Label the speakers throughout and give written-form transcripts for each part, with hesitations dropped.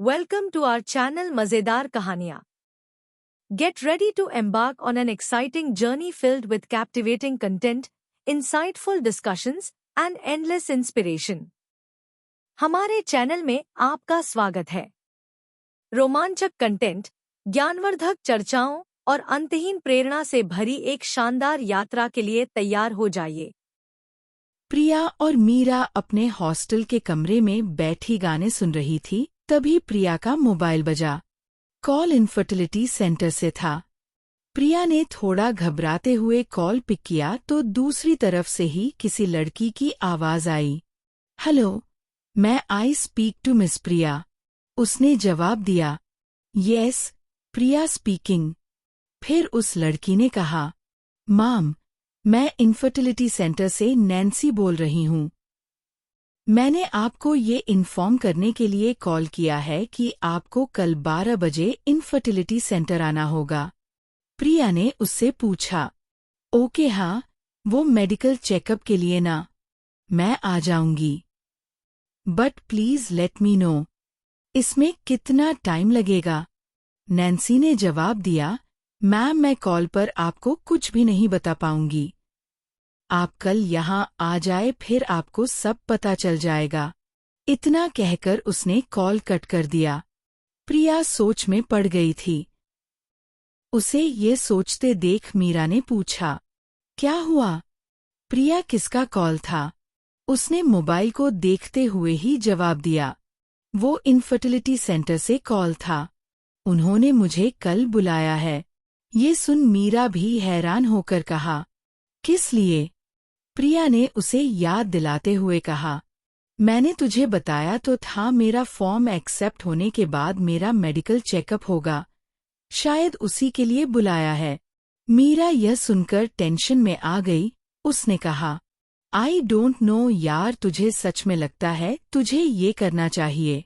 Speaker 1: Welcome to our channel मजेदार कहानियाँ. Get ready to embark on an exciting journey filled with captivating content, insightful discussions, and endless inspiration. हमारे channel में आपका स्वागत है. रोमांचक कंटेंट, ज्ञानवर्धक चर्चाओं और अंतहीन प्रेरणा से भरी एक शानदार यात्रा के लिए तैयार हो जाइए.
Speaker 2: प्रिया और मीरा अपने हॉस्टल के कमरे में बैठी गाने सुन रही थी. तभी प्रिया का मोबाइल बजा. कॉल इनफर्टिलिटी सेंटर से था. प्रिया ने थोड़ा घबराते हुए कॉल पिक किया तो दूसरी तरफ से ही किसी लड़की की आवाज आई. हेलो, मैं आई स्पीक टू मिस प्रिया. उसने जवाब दिया. यस, प्रिया स्पीकिंग. फिर उस लड़की ने कहा, माम, मैं इनफर्टिलिटी सेंटर से नैन्सी बोल रही हूँ. मैंने आपको ये इन्फॉर्म करने के लिए कॉल किया है कि आपको कल 12 बजे इनफर्टिलिटी सेंटर आना होगा. प्रिया ने उससे पूछा. ओके, हाँ, वो मेडिकल चेकअप के लिए ना. मैं आ जाऊंगी. But please let me know. इसमें कितना टाइम लगेगा? नैन्सी ने जवाब दिया. मैम, मैं कॉल पर आपको कुछ भी नहीं बता पाऊंगी. आप कल यहाँ आ जाए, फिर आपको सब पता चल जाएगा. इतना कहकर उसने कॉल कट कर दिया. प्रिया सोच में पड़ गई थी. उसे ये सोचते देख मीरा ने पूछा, क्या हुआ? प्रिया किसका कॉल था? उसने मोबाइल को देखते हुए ही जवाब दिया. वो इनफर्टिलिटी सेंटर से कॉल था. उन्होंने मुझे कल बुलाया है. ये सुन मीरा भी हैरान होकर कहा, किस लिए? प्रिया ने उसे याद दिलाते हुए कहा, मैंने तुझे बताया तो था, मेरा फॉर्म एक्सेप्ट होने के बाद मेरा मेडिकल चेकअप होगा. शायद उसी के लिए बुलाया है. मीरा यह सुनकर टेंशन में आ गई. उसने कहा, आई डोंट नो यार, तुझे सच में लगता है तुझे ये करना चाहिए?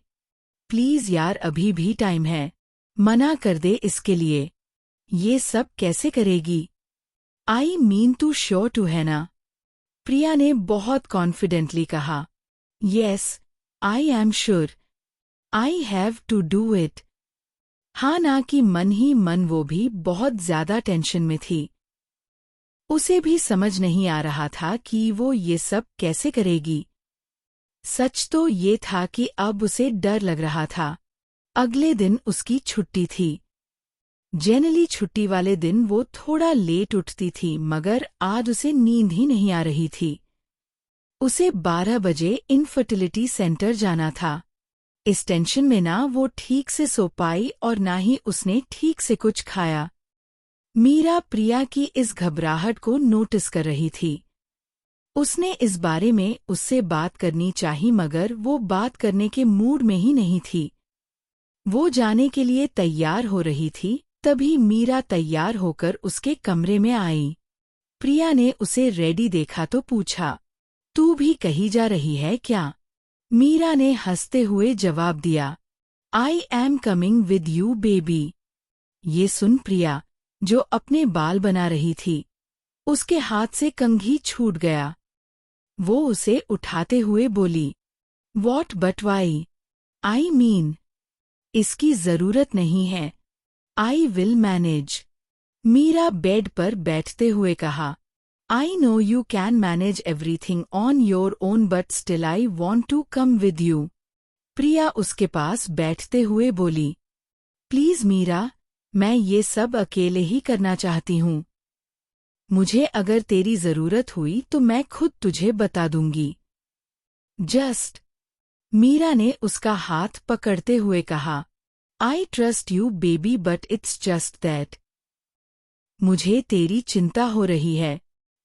Speaker 2: प्लीज यार, अभी भी टाइम है. मना कर दे इसके लिए. ये सब कैसे करेगी? I mean too sure too, है ना? प्रिया ने बहुत कॉन्फिडेंटली कहा. Yes, I am sure. I have to do it. हाँ ना कि मन ही मन वो भी बहुत ज्यादा टेंशन में थी. उसे भी समझ नहीं आ रहा था कि वो ये सब कैसे करेगी. सच तो ये था कि अब उसे डर लग रहा था. अगले दिन उसकी छुट्टी थी. जनरली छुट्टी वाले दिन वो थोड़ा लेट उठती थी, मगर आज उसे नींद ही नहीं आ रही थी. उसे 12 बजे इनफर्टिलिटी सेंटर जाना था. इस टेंशन में ना वो ठीक से सो पाई और ना ही उसने ठीक से कुछ खाया. मीरा प्रिया की इस घबराहट को नोटिस कर रही थी. उसने इस बारे में उससे बात करनी चाहिए, मगर वो बात करने के मूड में ही नहीं थी. वो जाने के लिए तैयार हो रही थी. तभी मीरा तैयार होकर उसके कमरे में आई. प्रिया ने उसे रेडी देखा तो पूछा, तू भी कहीं जा रही है क्या? मीरा ने हंसते हुए जवाब दिया, I am coming with you baby. ये सुन प्रिया, जो अपने बाल बना रही थी, उसके हाथ से कंघी छूट गया. वो उसे उठाते हुए बोली, what but why? I mean, इसकी जरूरत नहीं है. I will manage. Meera bed पर बैठते हुए कहा, I know you can manage everything on your own, but still I want to come with you. Priya उसके पास बैठते हुए बोली, प्लीज मीरा, मैं ये सब अकेले ही करना चाहती हूँ. मुझे अगर तेरी जरूरत हुई तो मैं खुद तुझे बता दूंगी. जस्ट. मीरा ने उसका हाथ पकड़ते हुए कहा, I trust you baby, but it's just that. मुझे तेरी चिंता हो रही है.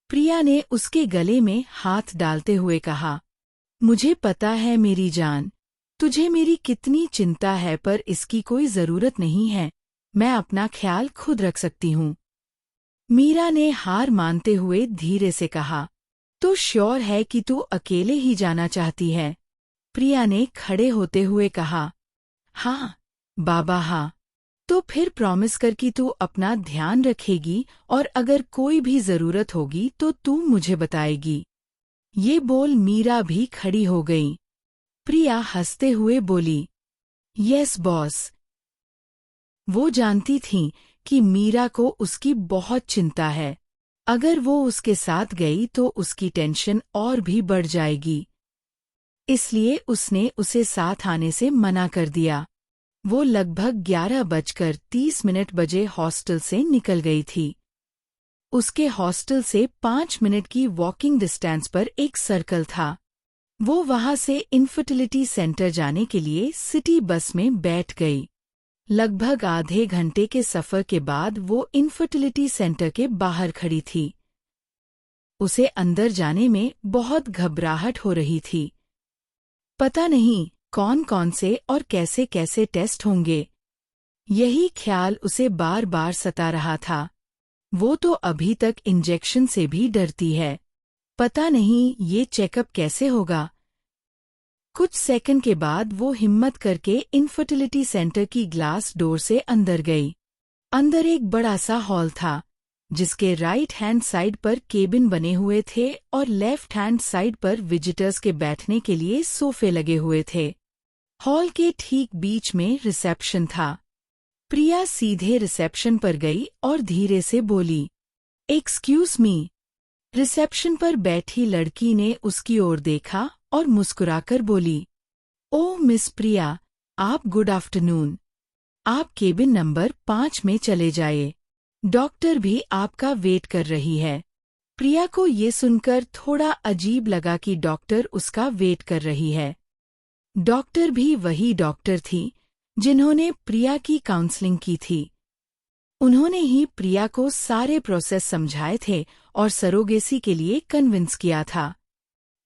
Speaker 2: प्रिया ने उसके गले में हाथ डालते हुए कहा, मुझे पता है मेरी जान, तुझे मेरी कितनी चिंता है, पर इसकी कोई जरूरत नहीं है. मैं अपना ख्याल खुद रख सकती हूँ. मीरा ने हार मानते हुए धीरे से कहा, तो श्योर है कि तू अकेले ही जाना चाहती है? प्रिया ने खड़े होते हुए कहा, हाँ बाबा, हाँ. तो फिर प्रॉमिस कर कि तू अपना ध्यान रखेगी और अगर कोई भी जरूरत होगी तो तू मुझे बताएगी. ये बोल मीरा भी खड़ी हो गई. प्रिया हंसते हुए बोली, यस बॉस। वो जानती थीं कि मीरा को उसकी बहुत चिंता है। अगर वो उसके साथ गई तो उसकी टेंशन और भी बढ़ जाएगी। इसलिए उसने उसे साथ आने से मना कर दिया। वो लगभग 11:30 बजे हॉस्टल से निकल गई थी। उसके हॉस्टल से 5 मिनट की वॉकिंग डिस्टेंस पर एक सर्कल था। वो वहां से इनफर्टिलिटी सेंटर जाने के लिए सिटी बस में बैठ गई। लगभग आधे घंटे के सफर के बाद वो इनफर्टिलिटी सेंटर के बाहर खड़ी थी। उसे अंदर जाने में बहुत घबराहट हो रही थी। पता नहीं कौन कौन से और कैसे कैसे टेस्ट होंगे, यही ख्याल उसे बार बार सता रहा था। वो तो अभी तक इंजेक्शन से भी डरती है। पता नहीं ये चेकअप कैसे होगा। कुछ सेकंड के बाद वो हिम्मत करके इनफर्टिलिटी सेंटर की ग्लास डोर से अंदर गई। अंदर एक बड़ा सा हॉल था, जिसके राइट हैंड साइड पर केबिन बने हुए थे और लेफ्ट हैंड साइड पर विजिटर्स के बैठने के लिए सोफे लगे हुए थे। हॉल के ठीक बीच में रिसेप्शन था। प्रिया सीधे रिसेप्शन पर गई और धीरे से बोली, एक्सक्यूज मी। रिसेप्शन पर बैठी लड़की ने उसकी ओर देखा और मुस्कुराकर बोली, ओह मिस प्रिया, आप गुड आफ्टरनून। आप केबिन नंबर 5 में चले जाइए। डॉक्टर भी आपका वेट कर रही है। प्रिया को ये सुनकर थोड़ा अजीब लगा कि डॉक्टर उसका वेट कर रही है। डॉक्टर भी वही डॉक्टर थी जिन्होंने प्रिया की काउंसलिंग की थी। उन्होंने ही प्रिया को सारे प्रोसेस समझाए थे और सरोगेसी के लिए कन्विंस किया था।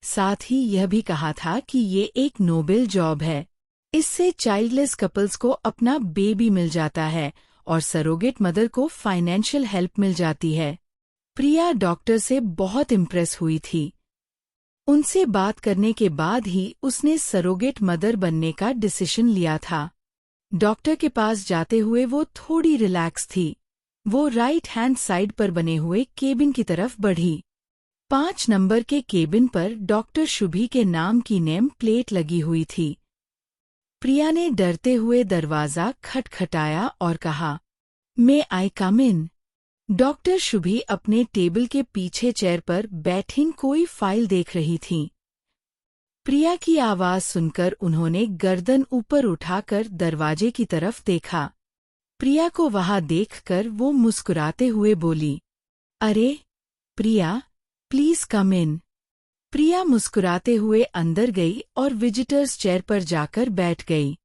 Speaker 2: साथ ही यह भी कहा था कि ये एक नोबेल जॉब है। इससे चाइल्डलेस कपल्स को अपना बेबी मिल जाता है और सरोगेट मदर को फाइनेंशियल हेल्प मिल जाती है। प्रिया डॉक्टर से बहुत इम्प्रेस हुई थी। उनसे बात करने के बाद ही उसने सरोगेट मदर बनने का डिसीजन लिया था। डॉक्टर के पास जाते हुए वो थोड़ी रिलैक्स थी। वो राइट हैंड साइड पर बने हुए केबिन की तरफ बढ़ी। 5 नंबर के केबिन पर डॉक्टर शुभी के नाम की नेम प्लेट लगी हुई थी। प्रिया ने डरते हुए दरवाजा खटखटाया और कहा, मे आई कम इन। डॉक्टर शुभी अपने टेबल के पीछे चेयर पर बैठी कोई फाइल देख रही थीं। प्रिया की आवाज सुनकर उन्होंने गर्दन ऊपर उठाकर दरवाजे की तरफ देखा। प्रिया को वहां देखकर वो मुस्कुराते हुए बोली, अरे प्रिया, प्लीज कम इन। प्रिया मुस्कुराते हुए अंदर गई और विजिटर्स चेयर पर जाकर बैठ गई।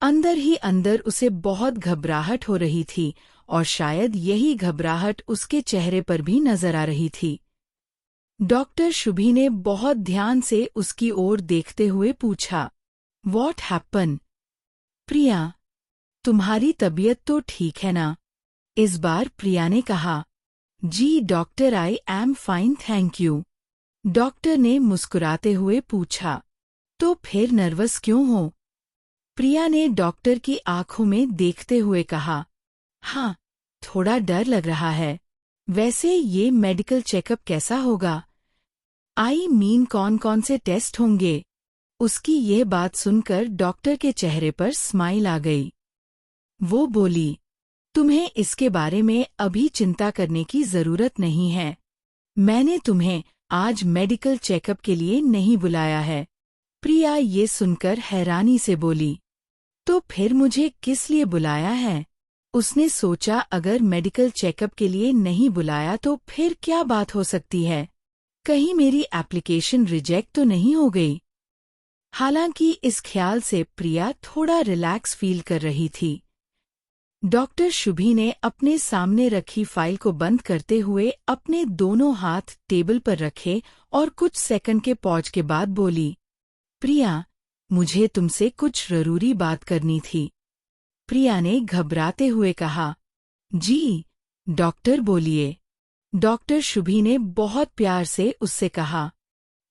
Speaker 2: अंदर ही अंदर उसे बहुत घबराहट हो रही थी और शायद यही घबराहट उसके चेहरे पर भी नजर आ रही थी। डॉक्टर शुभी ने बहुत ध्यान से उसकी ओर देखते हुए पूछा, व्हाट हैपन? प्रिया, तुम्हारी तबीयत तो ठीक है ना? इस बार प्रिया ने कहा, जी doctor, I am fine thank you. Doctor ने मुस्कुराते हुए पूछा, तो फिर नर्वस क्यों हो? प्रिया ने डॉक्टर की आंखों में देखते हुए कहा, हाँ, थोड़ा डर लग रहा है। वैसे ये मेडिकल चेकअप कैसा होगा? आई मीन कौन कौन से टेस्ट होंगे? उसकी यह बात सुनकर डॉक्टर के चेहरे पर स्माइल आ गई। वो बोली, तुम्हें इसके बारे में अभी चिंता करने की जरूरत नहीं है। मैंने तुम्हें आज मेडिकल चेकअप के लिए नहीं बुलाया है। प्रिया ये सुनकर हैरानी से बोली, तो फिर मुझे किस लिए बुलाया है? उसने सोचा अगर मेडिकल चेकअप के लिए नहीं बुलाया तो फिर क्या बात हो सकती है? कहीं मेरी एप्लीकेशन रिजेक्ट तो नहीं हो गई? हालांकि इस ख्याल से प्रिया थोड़ा रिलैक्स फील कर रही थी। डॉक्टर शुभी ने अपने सामने रखी फाइल को बंद करते हुए अपने दोनों हाथ टेबल पर रखे और कुछ सेकंड के पॉज के बाद बोली, प्रिया, मुझे तुमसे कुछ जरूरी बात करनी थी। प्रिया ने घबराते हुए कहा, जी डॉक्टर बोलिए। डॉक्टर शुभी ने बहुत प्यार से उससे कहा,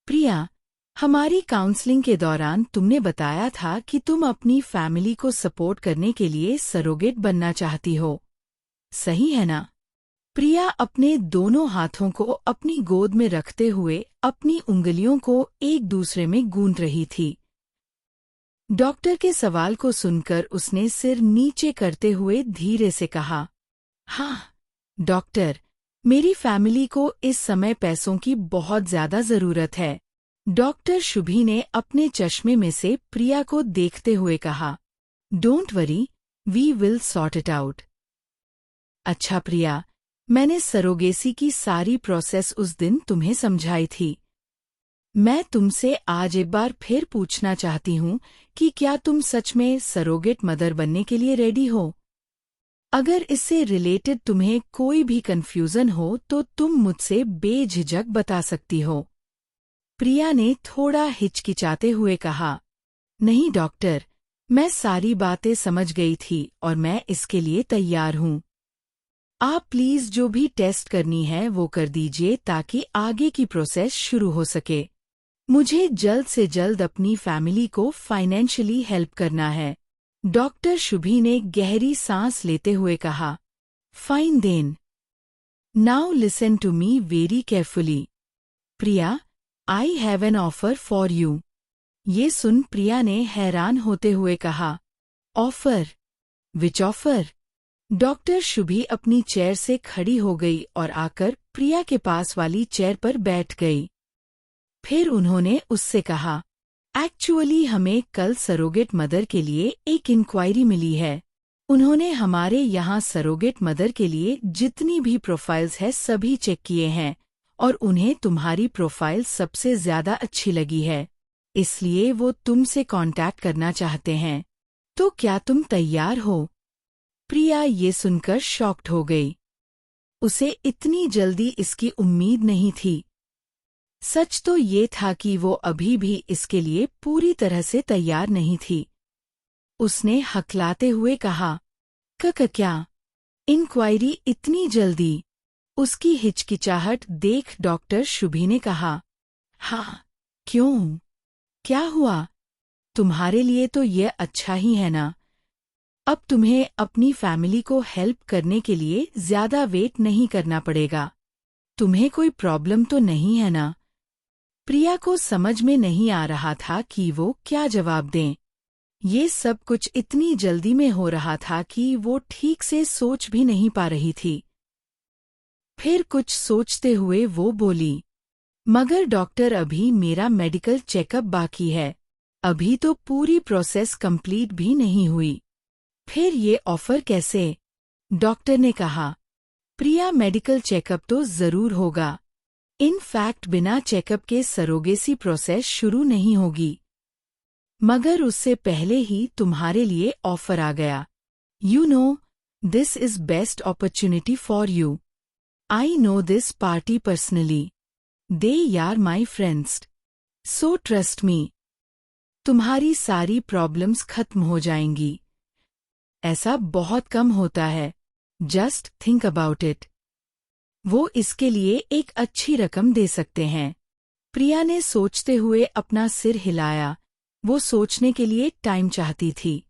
Speaker 2: प्रिया, हमारी काउंसलिंग के दौरान तुमने बताया था कि तुम अपनी फैमिली को सपोर्ट करने के लिए सरोगेट बनना चाहती हो, सही है ना? प्रिया अपने दोनों हाथों को अपनी गोद में रखते हुए अपनी उंगलियों को एक दूसरे में गूंथ रही थी। डॉक्टर के सवाल को सुनकर उसने सिर नीचे करते हुए धीरे से कहा, हाँ डॉक्टर, मेरी फैमिली को इस समय पैसों की बहुत ज्यादा जरूरत है। डॉक्टर शुभी ने अपने चश्मे में से प्रिया को देखते हुए कहा, don't worry, we will sort it out. अच्छा प्रिया, मैंने सरोगेसी की सारी प्रोसेस उस दिन तुम्हें समझाई थी। मैं तुमसे आज एक बार फिर पूछना चाहती हूँ कि क्या तुम सच में सरोगेट मदर बनने के लिए रेडी हो? अगर इससे रिलेटेड तुम्हें कोई भी कंफ्यूजन हो तो तुम मुझसे बेझिझक बता सकती हो। प्रिया ने थोड़ा हिचकिचाते हुए कहा, नहीं डॉक्टर, मैं सारी बातें समझ गई थी और मैं इसके लिए तैयार हूँ। आप प्लीज जो भी टेस्ट करनी है वो कर दीजिए ताकि आगे की प्रोसेस शुरू हो सके। मुझे जल्द से जल्द अपनी फैमिली को फाइनेंशियली हेल्प करना है। डॉक्टर शुभी ने गहरी सांस लेते हुए कहा, fine then. Now listen to me very carefully. Priya, I have an offer for you. ये सुन प्रिया ने हैरान होते हुए कहा, offer? Which offer? Doctor Shubhi अपनी चेयर से खड़ी हो गई और आकर प्रिया के पास वाली चेयर पर बैठ गई। फिर उन्होंने उससे कहा, एक्चुअली हमें कल सरोगेट मदर के लिए एक इंक्वायरी मिली है। उन्होंने हमारे यहाँ सरोगेट मदर के लिए जितनी भी प्रोफाइल्स है सभी चेक किए हैं और उन्हें तुम्हारी प्रोफाइल सबसे ज्यादा अच्छी लगी है, इसलिए वो तुमसे कांटेक्ट करना चाहते हैं। तो क्या तुम तैयार हो? प्रिया ये सुनकर शॉक्ड हो गई। उसे इतनी जल्दी इसकी उम्मीद नहीं थी। सच तो ये था कि वो अभी भी इसके लिए पूरी तरह से तैयार नहीं थी। उसने हकलाते हुए कहा, क्या? इंक्वायरी इतनी जल्दी? उसकी हिचकिचाहट देख डॉक्टर शुभी ने कहा, हाँ, क्यों? क्या हुआ? तुम्हारे लिए तो ये अच्छा ही है ना। अब तुम्हें अपनी फैमिली को हेल्प करने के लिए ज्यादा वेट नहीं करना पड़ेगा। तुम्हें कोई प्रॉब्लम तो नहीं है ना? प्रिया को समझ में नहीं आ रहा था कि वो क्या जवाब दें। ये सब कुछ इतनी जल्दी में हो रहा था कि वो ठीक से सोच भी नहीं पा रही थी। फिर कुछ सोचते हुए वो बोली, मगर डॉक्टर अभी मेरा मेडिकल चेकअप बाकी है। अभी तो पूरी प्रोसेस कंप्लीट भी नहीं हुई। फिर ये ऑफर कैसे? डॉक्टर ने कहा, प्रिया मेडिकल चेकअप तो जरूर होगा। इनफैक्ट बिना चेकअप के सरोगेसी प्रोसेस शुरू नहीं होगी। मगर उससे पहले ही तुम्हारे लिए ऑफर आ गया। You know, this is best opportunity for you. I know this party personally. They are my friends. So trust me. तुम्हारी सारी प्रॉब्लम्स खत्म हो जाएंगी। ऐसा बहुत कम होता है। Just think about it. वो इसके लिए एक अच्छी रकम दे सकते हैं। प्रिया ने सोचते हुए अपना सिर हिलाया। वो सोचने के लिए टाइम चाहती थी।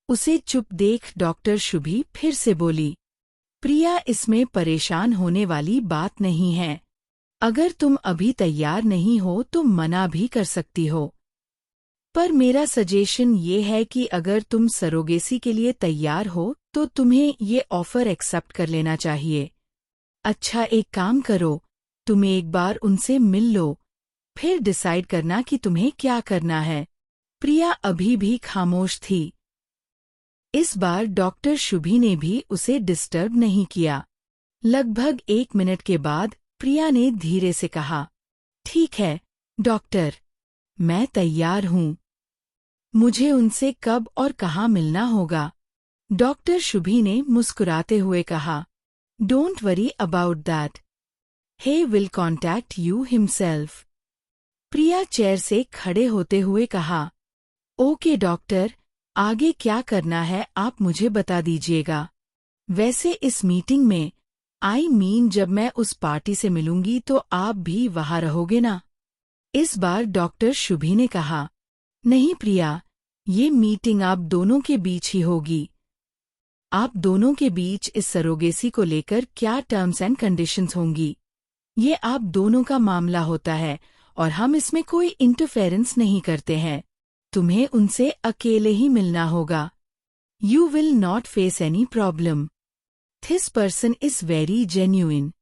Speaker 2: उसे चुप देख डॉक्टर शुभी फिर से बोली, प्रिया इसमें परेशान होने वाली बात नहीं है। अगर तुम अभी तैयार नहीं हो तो मना भी कर सकती हो। पर मेरा सजेशन ये है कि अगर तुम सरोगेसी के लिए तैयार हो तो तुम्हें ये ऑफर एक्सेप्ट कर लेना चाहिए। अच्छा एक काम करो, तुम एक बार उनसे मिल लो, फिर डिसाइड करना कि तुम्हें क्या करना है। प्रिया अभी भी खामोश थी। इस बार डॉक्टर शुभी ने भी उसे डिस्टर्ब नहीं किया। लगभग 1 मिनट के बाद प्रिया ने धीरे से कहा, ठीक है डॉक्टर, मैं तैयार हूँ। मुझे उनसे कब और कहाँ मिलना होगा? डॉक्टर शुभी ने मुस्कुराते हुए कहा, don't worry about that. He will contact you himself. Priya chair से खड़े होते हुए कहा, ओके डॉक्टर, आगे क्या करना है आप मुझे बता दीजिएगा। वैसे इस मीटिंग में जब मैं उस पार्टी से मिलूंगी तो आप भी वहां रहोगे ना? इस बार डॉक्टर शुभी ने कहा, नहीं प्रिया, ये मीटिंग आप दोनों के बीच ही होगी। आप दोनों के बीच इस सरोगेसी को लेकर क्या टर्म्स एंड कंडीशंस होंगी, ये आप दोनों का मामला होता है और हम इसमें कोई इंटरफेरेंस नहीं करते हैं। तुम्हें उनसे अकेले ही मिलना होगा। You will not face any problem. This person is very genuine.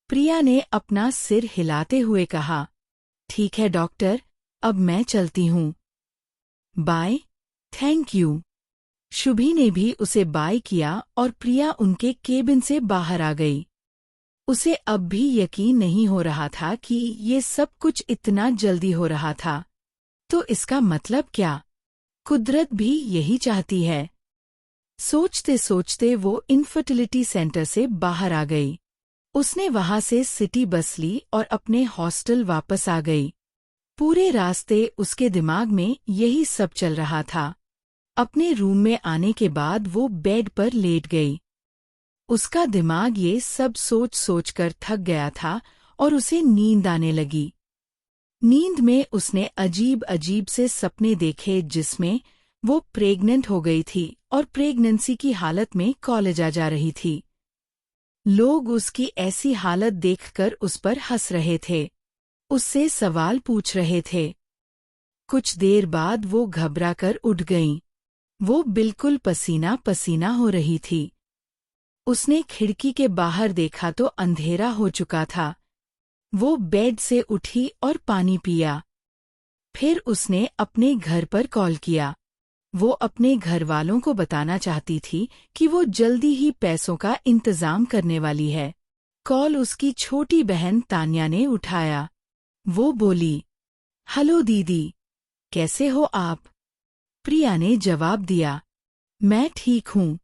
Speaker 2: Priya ने अपना सिर हिलाते हुए कहा, ठीक है डॉक्टर, अब मैं चलती हूँ। बाय। Thank you. शुभी ने भी उसे बाय किया और प्रिया उनके केबिन से बाहर आ गई। उसे अब भी यकीन नहीं हो रहा था कि ये सब कुछ इतना जल्दी हो रहा था। तो इसका मतलब क्या? कुदरत भी यही चाहती है। सोचते सोचते वो इनफर्टिलिटी सेंटर से बाहर आ गई। उसने वहां से सिटी बस ली और अपने हॉस्टल वापस आ गई। पूरे रास्ते उसके दिमाग में यही सब चल रहा था। अपने रूम में आने के बाद वो बेड पर लेट गई। उसका दिमाग ये सब सोच सोच कर थक गया था और उसे नींद आने लगी। नींद में उसने अजीब अजीब से सपने देखे जिसमें वो प्रेग्नेंट हो गई थी और प्रेगनेंसी की हालत में कॉलेज आ जा रही थी। लोग उसकी ऐसी हालत देखकर उस पर हंस रहे थे, उससे सवाल पूछ रहे थे। कुछ देर बाद वो घबराकर उठ गईं। वो बिल्कुल पसीना पसीना हो रही थी। उसने खिड़की के बाहर देखा तो अंधेरा हो चुका था। वो बेड से उठी और पानी पिया। फिर उसने अपने घर पर कॉल किया। वो अपने घर वालों को बताना चाहती थी कि वो जल्दी ही पैसों का इंतजाम करने वाली है। कॉल उसकी छोटी बहन तान्या ने उठाया। वो बोली, हेलो दीदी, कैसे हो आप? प्रिया ने जवाब दिया, मैं ठीक हूँ।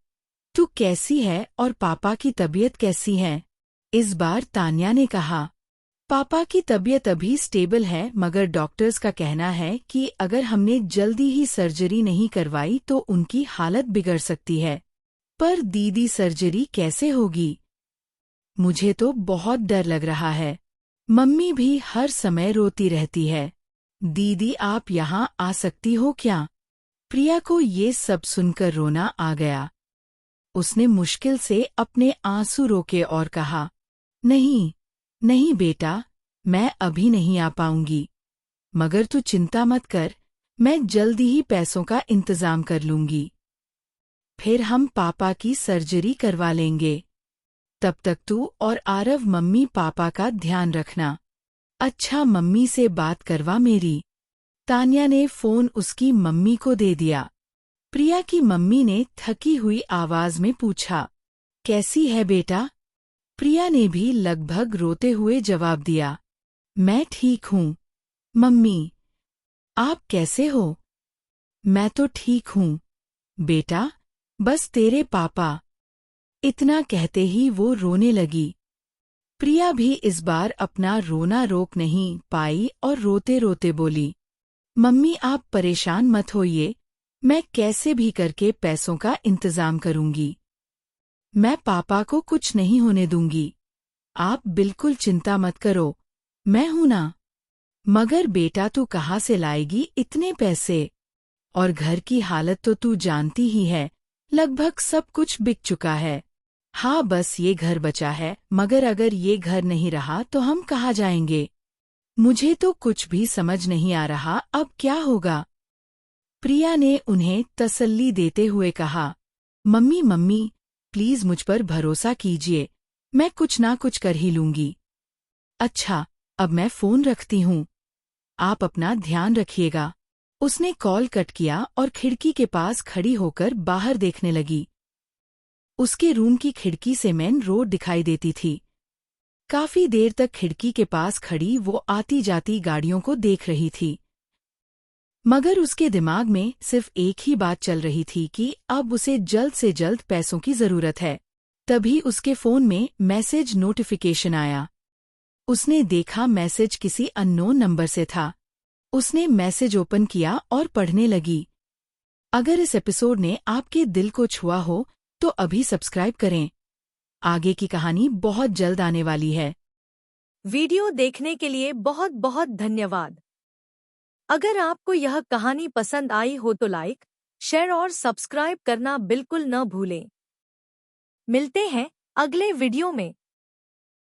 Speaker 2: तू कैसी है और पापा की तबीयत कैसी है? इस बार तान्या ने कहा, पापा की तबीयत अभी स्टेबल है, मगर डॉक्टर्स का कहना है कि अगर हमने जल्दी ही सर्जरी नहीं करवाई तो उनकी हालत बिगड़ सकती है। पर दीदी सर्जरी कैसे होगी? मुझे तो बहुत डर लग रहा है। मम्मी भी हर समय रोती रहती है। दीदी आप यहाँ आ सकती हो क्या? प्रिया को ये सब सुनकर रोना आ गया। उसने मुश्किल से अपने आंसू रोके और कहा, नहीं, नहीं बेटा, मैं अभी नहीं आ पाऊंगी। मगर तू चिंता मत कर, मैं जल्दी ही पैसों का इंतजाम कर लूंगी। फिर हम पापा की सर्जरी करवा लेंगे। तब तक तू और आरव मम्मी पापा का ध्यान रखना। अच्छा, मम्मी से बात करवा मेरी। तान्या ने फोन उसकी मम्मी को दे दिया। प्रिया की मम्मी ने थकी हुई आवाज में पूछा, कैसी है बेटा? प्रिया ने भी लगभग रोते हुए जवाब दिया, मैं ठीक हूँ। मम्मी, आप कैसे हो? मैं तो ठीक हूँ बेटा, बस तेरे पापा। इतना कहते ही वो रोने लगी। प्रिया भी इस बार अपना रोना रोक नहीं पाई और रोते रोते बोली, मम्मी आप परेशान मत होइए, मैं कैसे भी करके पैसों का इंतजाम करूंगी। मैं पापा को कुछ नहीं होने दूंगी। आप बिल्कुल चिंता मत करो, मैं हूं ना। मगर बेटा तू कहाँ से लाएगी इतने पैसे? और घर की हालत तो तू जानती ही है, लगभग सब कुछ बिक चुका है। हाँ, बस ये घर बचा है, मगर अगर ये घर नहीं रहा तो हम कहाँ जाएंगे? मुझे तो कुछ भी समझ नहीं आ रहा अब क्या होगा। प्रिया ने उन्हें तसल्ली देते हुए कहा, मम्मी मम्मी, प्लीज मुझ पर भरोसा कीजिए, मैं कुछ ना कुछ कर ही लूंगी। अच्छा, अब मैं फोन रखती हूँ। आप अपना ध्यान रखिएगा। उसने कॉल कट किया और खिड़की के पास खड़ी होकर बाहर देखने लगी। उसके रूम की खिड़की से मेन रोड दिखाई देती थी। काफी देर तक खिड़की के पास खड़ी वो आती जाती गाड़ियों को देख रही थी। मगर उसके दिमाग में सिर्फ एक ही बात चल रही थी कि अब उसे जल्द से जल्द पैसों की जरूरत है। तभी उसके फोन में मैसेज नोटिफिकेशन आया। उसने देखा मैसेज किसी अननोन नंबर से था। उसने मैसेज ओपन किया और पढ़ने लगी। अगर इस एपिसोड ने आपके दिल को छुआ हो तो अभी सब्सक्राइब करें। आगे की कहानी बहुत जल्द आने वाली है।
Speaker 1: वीडियो देखने के लिए बहुत बहुत धन्यवाद। अगर आपको यह कहानी पसंद आई हो तो लाइक, शेयर और सब्सक्राइब करना बिल्कुल न भूलें। मिलते हैं अगले वीडियो में।